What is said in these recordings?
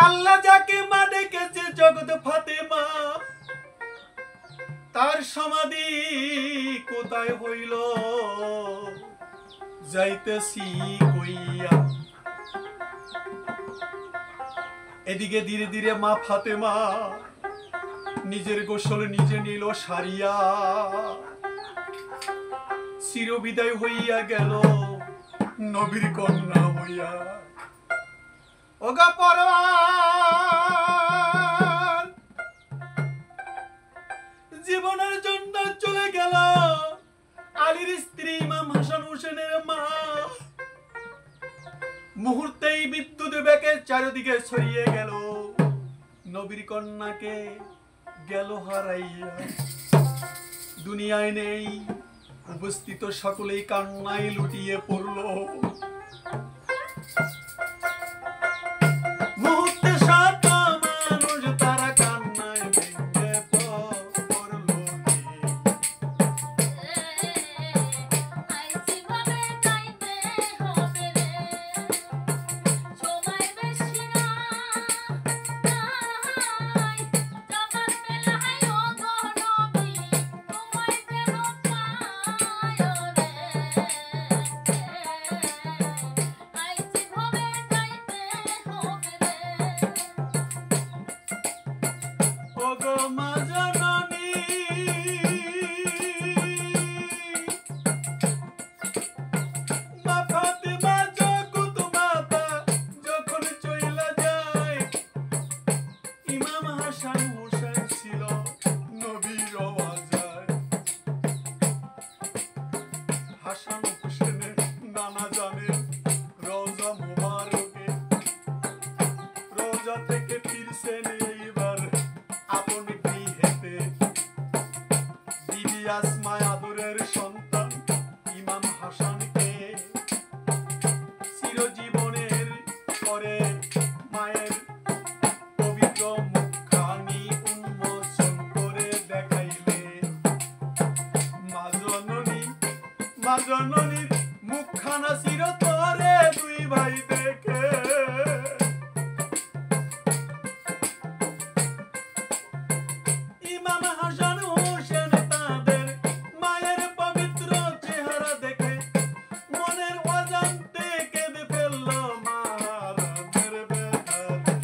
আল্লাহ যাকে মা ডেকেছে জগৎ ফাতেমা, তার সমাধি কোথায় হইল যাইতেছি কইয়া। এদিকে ধীরে ধীরে মা ফাতেমা নিজের গোসল নিজে নিল সারিয়া, চিরবিদায় হইয়া গেল নবীর কন্যা হইয়া। ওগা পরওয়ার জীবনের জন্য চলে গেল আলীর স্ত্রী ইমাম হাসান হোসেনের মা। মুহূর্তেই বিদ্যুৎ বেগে চারিদিকে ছড়িয়ে গেল, নবীর কন্যাকে গেল হারাইয়া। দুনিয়ায় নেই, উপস্থিত সকলেই কান্নায় লুটিয়ে পড়ল। মুহূর্তে শত মানুষ তারা কান্নায় ভেঙে পড়ল। আদরের সন্তান ইমাম হাসানকে চিরজীবনের পরে মায়ের পবিত্র মুখখানি উন্মোচন করে দেখাইলে। মা জননীর মুখখানা চিরতরে দুই ভাই দেখে ইমাম হাসান হোসেন তাদের মায়ের পবিত্র চেহারা দেখে মনের অজান্তে কেঁদে ফেলল মাহারামের বেহারে।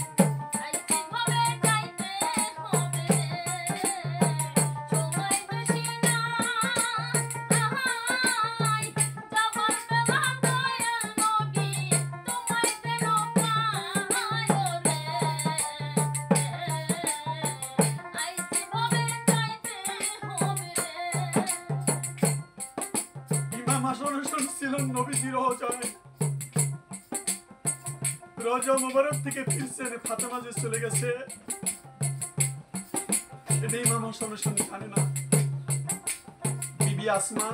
ইমাম হাসান হোসেন ছিলেন নবীজির রওজায়। রওজা মুবারক থেকে ফিরছেন, ফাতেমা যে চলে গেছে এটা ইমাম হাসান হোসেন জানে না। বিবি আসমা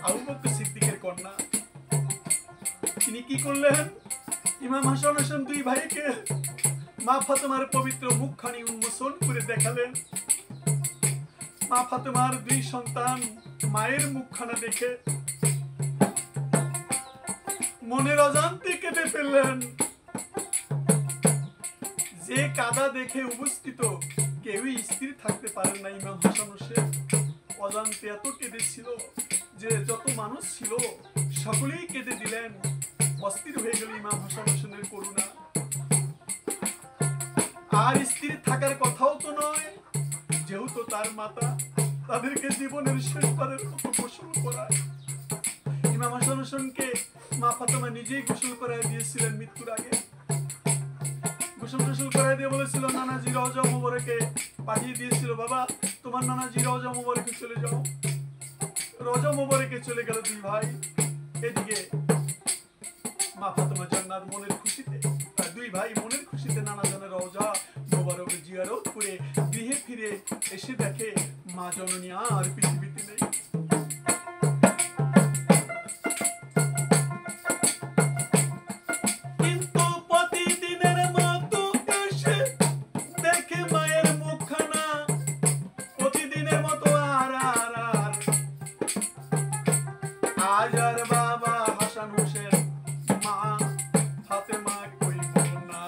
আবু বকর সিদ্দিকের কন্যা, তিনি কি করলেন? ইমাম হাসান হোসেন দুই ভাইকে মা ফাতেমার পবিত্র মুখখানি উন্মোচন করে দেখালেন। মা ফাতেমার দুই সন্তান মায়ের মুখখানা দেখে মনের অজান্তে কেঁদে ফেললেন। যে কাদা দেখে উপস্থিত কেউই স্থির থাকতে পারেন না। ইমাম হাসান হোসেন অজান্তে এত কেঁদেছিল যে যত মানুষ ছিল সকলেই কেঁদে দিলেন। অস্থির হয়ে গেল ইমাম হাসান হোসেনের করুণা। আর স্থির থাকার কথাও তো নয়, যেহেতু তার মাতা তাদেরকে জীবনের শেষবারের মতো গোসল করায়। ইমাম হাসান হোসেনকে মা ফাতেমা নিজেই গোসল করায় দিয়েছিলেন মৃত্যুর আগে। গোসল করায় দিয়ে বলেছিল নানাজি রওজা মুবারকে পাঠিয়ে দিয়েছিল, বাবা তোমার নানাজি রওজা মুবারকে চলে যাও। রওজা মুবারকে চলে গেল দুই ভাই। এদিকে মা ফাতেমা জান্নাত মনের খুশিতে, দুই ভাই মনের খুশিতে নানা জনের রওজা মুবারক জিয়ারত করে গৃহে ফিরে এসে দেখে মা জননী আর পৃথিবীতে নেই। কিন্তু প্রতিদিনের মতো এসে দেখে মায়ের মুখখানা, প্রতিদিনের মতো আর আজ আর বাবা হাসান হোসেন মা ফাতেমা কইব না।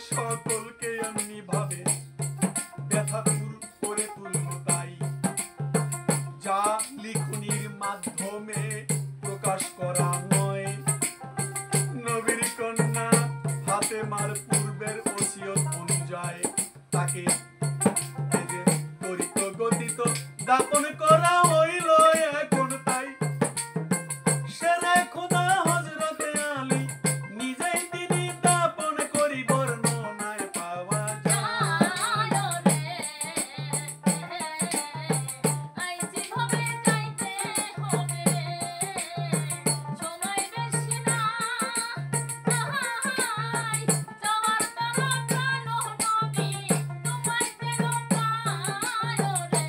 সকলকে এমনি ভাবে ব্যথা দূর করে তুললো তাই যা লিখনির মাধ্যমে প্রকাশ করা নয়। নবীর কন্যা ফাতেমার পূর্বের ওসিয়ত অনুযায়ী তাকে ত্বরিত গতিত দাপন করা হইল এখন তাই সেরে খোদা হযরতে আলী নিজেই তিনি দাপন করি বর্ণনায় পাওয়া যায় রে। আইজি ভাবে যাইতে হবে সময় বেশি না আহাই যাওয়ার বেলা প্রাণ নবী তোমায় পেল পায় রে।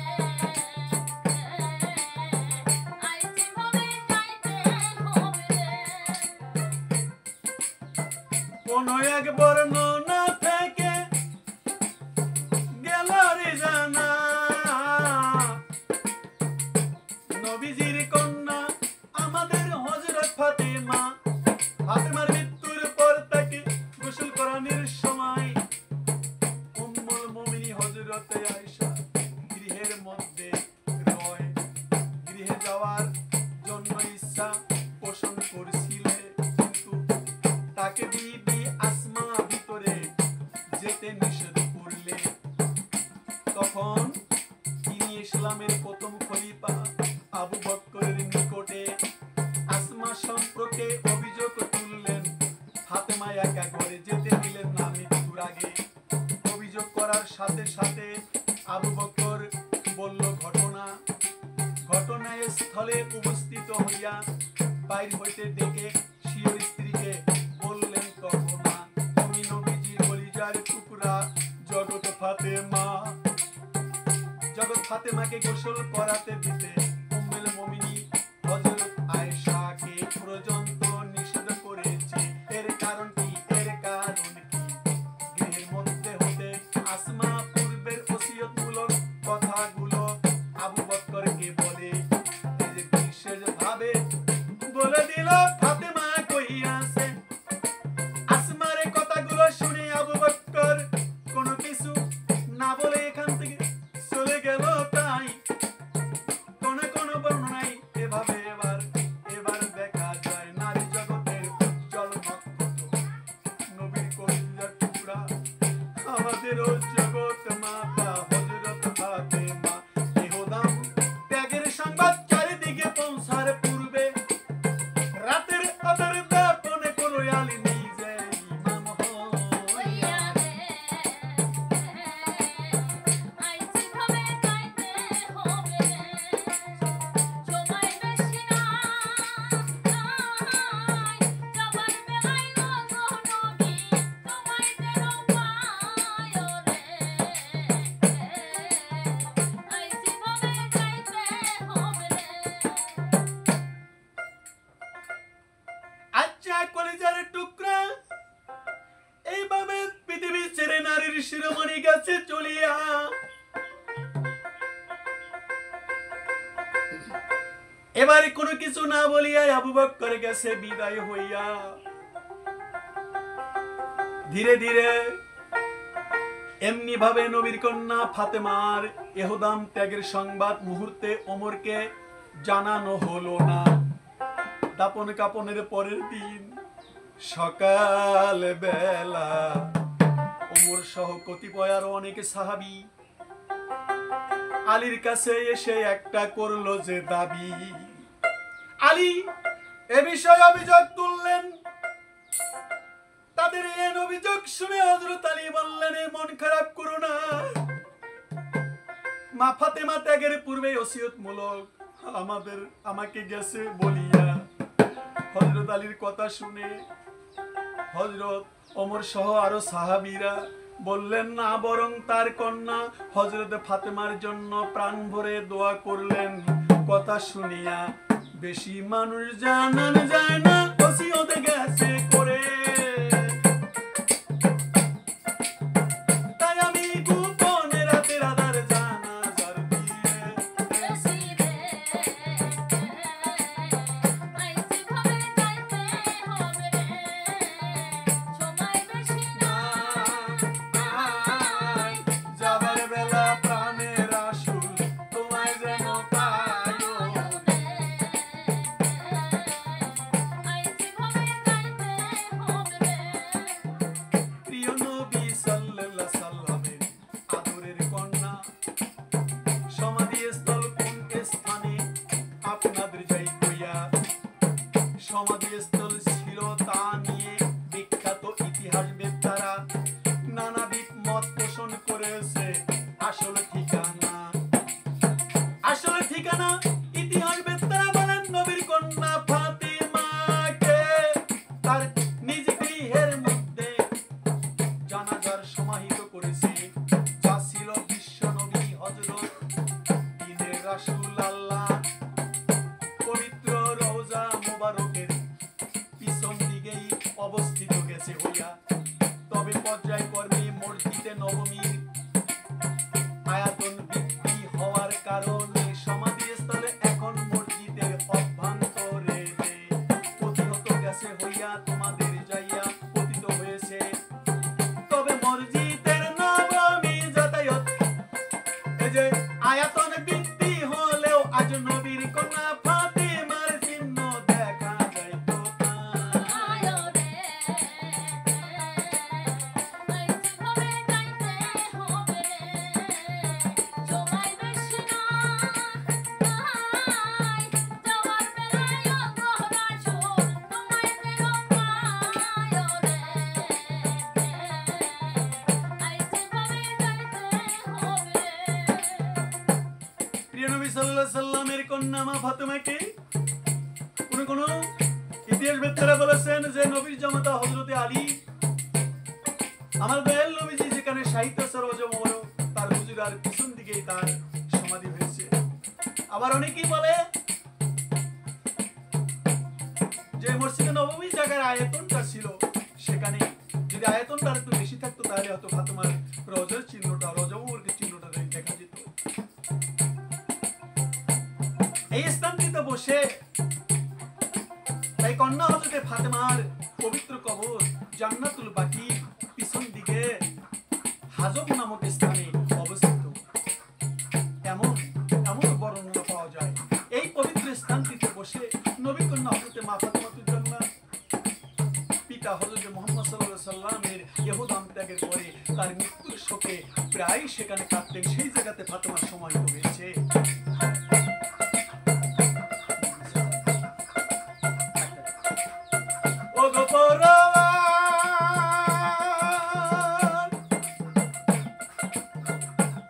আইজি ভাবে যাইতে হবে কোন এক বর্ণনা থেকে গেল রে জানা নবীজির কন্যা আমাদের হযরত ফাতেমা ফাতেমার মৃত্যুর পর তাকে গোসল করানোর সময় উম্মুল মুমিনিন হযরতে আয়েশা গৃহের মধ্যে রয় গৃহে যাওয়ার জন্য ইচ্ছা পোষণ করছিলেন কিন্তু তাকে বিবি আসমা ভিতরে যেতে নিষেধ করলে তখন তিনি ইসলামের প্রথম খলিফা আবু বকরের নিকটে আসমা সম্পর্কে অভিযোগ তুললেন। ফাতেমা একা ঘরে যেতে দিলেন না মৃত্যুর আগে। অভিযোগ করার সাথে সাথে আবু বকর বলল ঘটনাস্থলে উপস্থিত হইয়া বাইর হইতে ডেকে স্বীয় স্ত্রীকে বললেন কল্পনা তুমি নবীজির কলিজার টুকরা জগৎ ফাতেমাকে গোসল করাতে দিতে উম্মুল মুমিনিন হযরত আয়েশাকে পর্যন্ত নিষেধ করেছে। এর কারণ কি গৃহের মধ্যে হতে আসমা পূর্বের ওসিয়তমূলক কথাগুলো আবু বকরকে বলে বিশেষ ভাবে বলে দিল ফাতেমা কইয়াছে। আসমার কথাগুলো শুনে আবু বকর কোনো কিছু না বলে এখান থেকে চলে গেল তাই কোন বর্ণনায় এভাবে এবার দেখা যায় নারী জগতের উজ্জ্বল নক্ষত্র নবীর কলিজার টুকরা আমাদের জগৎ মাতা হযরত ফাতেমা ইহুদাম ত্যাগের সংবাদ চারিদিকে পৌঁছার পূর্বে রাতের আধারে দাপন করো আলী নিজে ইমাম হইয়া রে। আইজি ভাবে যাইতে হবে সময় বেশি না আহাই যাবার বেলায় নবী তোমায় পেল পায় রে। আইজি ভাবে যাইতে হবে আচ্ছা কলিজার টুকরা এইভাবে পৃথিবী ছেড়ে নারীর শিরোমণি গেছে চলিয়া এবারে কোনো কিছু না বলিয়া আবু বকর গেছে বিদায় হইয়া। ধীরে ধীরে এমনি ভাবে নবীর কন্যা ফাতেমার ইহুদাম ত্যাগের সংবাদ মুহূর্তে ওমরকে জানানো হলো না। দাপন কাপনের পরের দিন সকাল বেলা ওমর সহ কতিপয় আরো অনেক সাহাবী আলীর কাছে এসে একটা করলো যে দাবি। আলী এ বিষয়ে অভিযোগ তুললেন। তাদের এই অভিযোগ শুনে হযরত আলী বললেন মন খারাপ করো না, মা ফাতেমা ত্যাগের পূর্বে ওসিয়তমূলক আমাকে গেছে বলিয়া। হযরত আলীর কথা শুনে হযরত ওমর সহ আরো সাহাবীরা বললেন না, বরং তার কন্যা হযরত ফাতেমার জন্য প্রাণ ভরে দোয়া করলেন। কথা শুনিয়া বেশি মানুষ জানান যায় না ওসিয়ত গেছে করে, তাই আমি গোপনে রাতের আধার জানাজার দিয়ে আইছি ভাবে যাইতে হবে রে, সময় বেশি না তারা নানাবিধ মত পোষণ করেছে আসল ঠিকানা ইতিহাস বেত্তারা বলেন নবীর কন্যা ফাতিমাকে তার নিজ গৃহের মধ্যে জানাজার সমাহিত করেছে যা ছিল বিশ্ব নবী হযরত দিনের রাসূল আল্লাহ পবিত্র রওজা মোবারকের পিছন দিকেই অবস্থিত গেছে হইয়া। তবে পর্যায়ক্রমে মসজিদে নববীর আয়তন বৃদ্ধি হওয়ার কারণে সমাধিস্থলে এখন মসজিদের অভ্যন্তরে প্রতিহত গেছে হইয়া তোমাদের যাইয়া পতিত হয়েছে। তবে মসজিদের নববী যাতায়াত এই যে আয়তন বৃদ্ধি হলেও আজ নবীর কন্যা ফাতিমার চিহ্ন দেখা যায় তো প্রিয় নবী সাল্লাল্লাহু আলাইহি সাল্লামের কন্যা মা ফাতিমাকে কোন ইতিহাস বেত্তারা বলেছেন যে নবীর জামাতা হযরতে আলী আমার দয়াল নবীজি যেখানে সাহিত্য সরোজা মোবারক তার হুজুরার পিছন দিকেই তার সমাধি হয়েছে। আবার অনেকেই বলে যে মসজিদে নববী জায়গার আয়তনটা ছিল সেখানে যদি আয়তনটা একটু বেশি থাকতো তাহলে হয়তো ফাতিমার রওজার চিহ্নটা রওজা মোবারকের চিহ্নটা দেখা যেত। এই স্থানটিতে বসে তাই কন্যা হযরতে ফাতিমার পবিত্র কবর জান্নাতুল বাকি পিছন দিকে হাজব নামক স্থানে অবস্থিত এমন বর্ণনা পাওয়া যায়। এই পবিত্র স্থানটিতে বসে নবী কন্যা হযরতে মা ফাতিমাতুল জান্নাহ পিতা হযরতে মুহাম্মদ সাল্লাল্লাহু আলাইহি সাল্লামের ইহুদাম ত্যাগের পরে তার মৃত্যুর শোকে প্রায় সেখানে কাঁদতেন। সেই জায়গাতে ফাতিমার সমাহিত হয়েছে।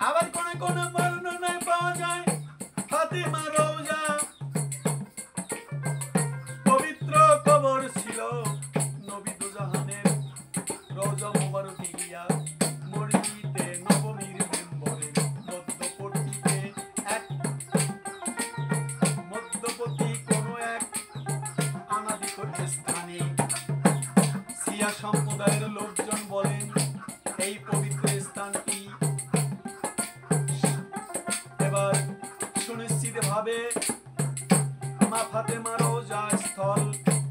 আবার কোন বর্ণনায় পাওয়া যায় ফাতিমা রওজা পবিত্র কবর ছিল নবী দুজাহানের রওজা মোবারকে গিয়া মসজিদে নববীর মেম্বরের মধ্যবর্তী কোন এক অনাদিকর স্থানে শিয়া সম্প্রদায়ের লোকজন বলেন এই পবিত্র স্থানটি এবার সুনিশ্চিত ভাবে মা ফাতিমা রওজা স্থল,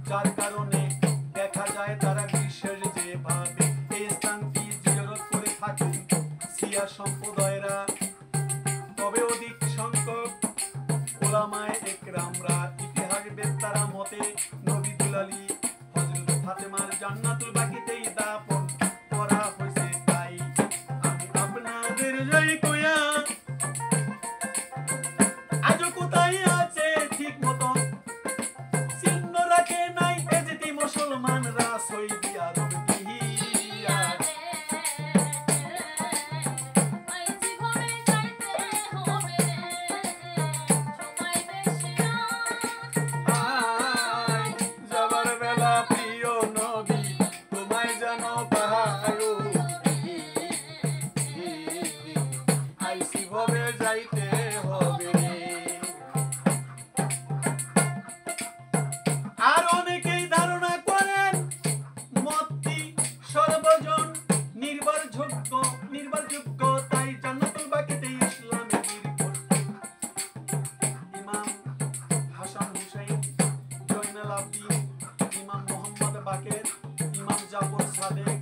যার কারণে দেখা যায় তারা বিশেষ যেভাবে এই স্থানটি জিয়ারত করে থাকেন শিয়া সম্প্রদায়েরা। তবে অধিক সংখ্যক ওলামায়ে একরামরা ইতিহাস বেত্তারা মতে নবী দুলালী হযরত ফাতিমার জান্নাতুল বাকিতেই দাফন করা হয়েছে। তাই আমি আপনাদের জয় কইয়া আজও কোথায় আছে ঠিক মতো চিহ্ন রাখে নাই এজেটি মুসলমানরা সৌদি আরব গিয়া যাবার বেলা প্রিয় নবী তোমায় যেন পাহাড় আইসি ভাবে যাইতে হবে। আর অনেকেই ধারণা করেন মতটি সর্বজন নির্ভরযোগ্য তাই জান্নাতুল বাকিতে ইসলামের ইমাম হাসান হুসাইন জয়নাল আবদিন ইমাম মোহাম্মদ বাকের ইমাম জাফর সাদেক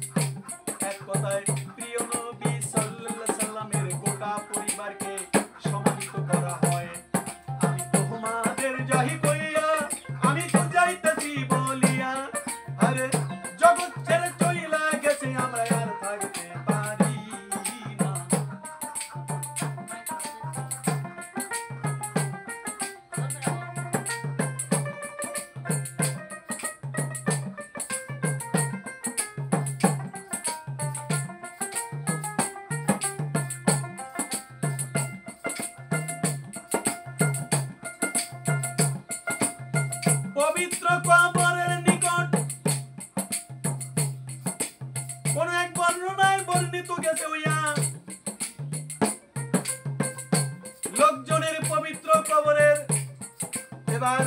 এক কথায় প্রিয় নবী সাল্লাল্লাহু আলাইহি সাল্লামের গোটা পরিবারকে সমাহিত করা হয়। আমি তোমাদের যাহি কইয়া আমি তো যাইতেছি বলিয়া আরে জগৎ ছেড়ে চইলা গেছে আমরা আর থাকতে পারি না। বর্ণিত গেছে হইয়া লোকজনের পবিত্র কবরের। এবার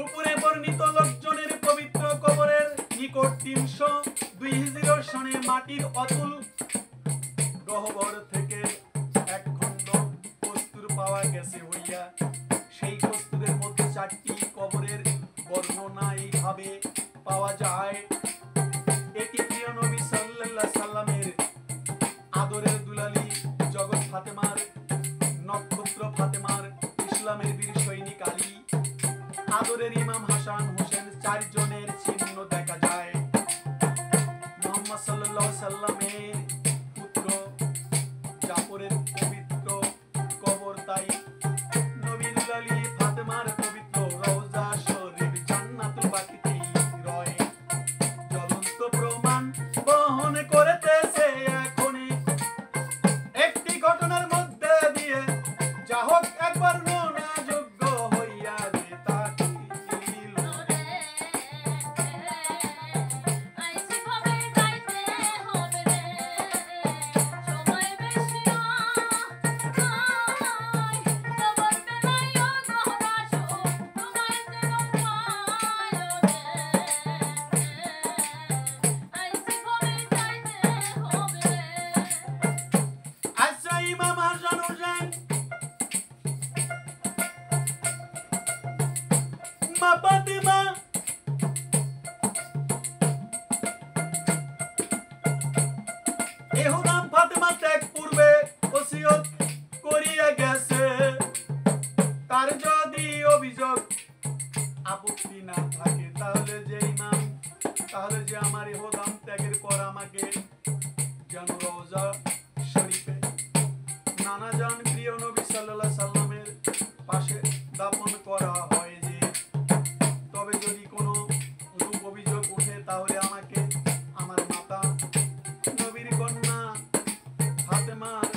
উপরে বর্ণিত লোকজনের পবিত্র কবরের নিকট 302 হিজরীয় সনে মাটির অতুল গহ্বর থেকে এক খণ্ড কস্তুর পাওয়া গেছে হইয়া সেই কস্তুরের মধ্যে 4টি কবরের বর্ণনা এইভাবে পাওয়া যায়। এটি প্রিয় নবী সাল্লাল্লাহু আলাইহি সাল্লামের আদরের দুলালি জগৎ ফাতেমার, নক্ষত্র ফাতেমার, ইসলামের বীর সৈনিক আলী, আদরের ইমাম হাসান হোসেন 4 জনের চিহ্ন দেখা যায়। মুহাম্মদ সাল্লাল্লাহু আলাইহি সাল্লামের পুত্র জাফরের পবিত্র কবর, তাই নবীর দুলালি ফাতেমার পবিত্র রওজা শরীফ জান্নাতুল বাকিতে রয়। জ্বলন্ত প্রমাণ বহন করতেছে এখনই একটি ঘটনার মধ্যে দিয়ে, যা হোক একবার না যোগ্য হইয়া রে তাকিল। আচ্ছা ইমাম হাসান হোসেন মা ফাতেমা এহুদাম ফাতেমা ত্যাগ পূর্বে ওসিয়ত করিয়া গেছে, তার যদি অভিযোগ আপত্তি না থাকে তাহলে যে ইমাম, তাহলে যে আমার এহুদাম ত্যাগের পর আমাকে যেন রওজা শরীফে নানা জান প্রিয় নবী সাল্লাল্লাহু আলাইহি সাল্লামের পাশে দাফন করা হয়। যে তবে যদি কোনো রূপ অভিযোগ ওঠে তাহলে আমাকে আমার মাতা নবীর কন্যা ফাতেমার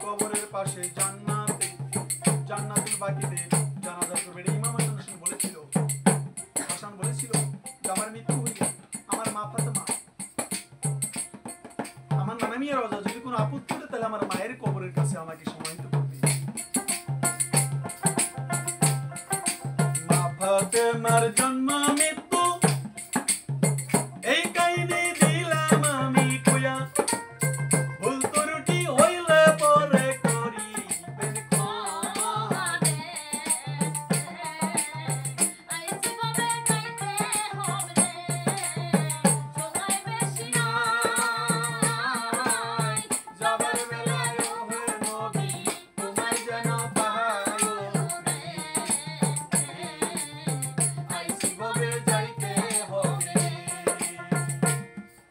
কবরের পাশে জান্নাতুল বাকিতে জানাজা করবে। ইমাম হাসান বলেছিল যে আমার মৃত্যু হইলে আমার মা ফাতেমা আমার নানামিয়া রওজা যদি কোনো আপত্তি ওঠে তাহলে আমার মায়ের কবরের কাছে আমাকে সমাহিত করবে। মা ফাতেমার জন্ম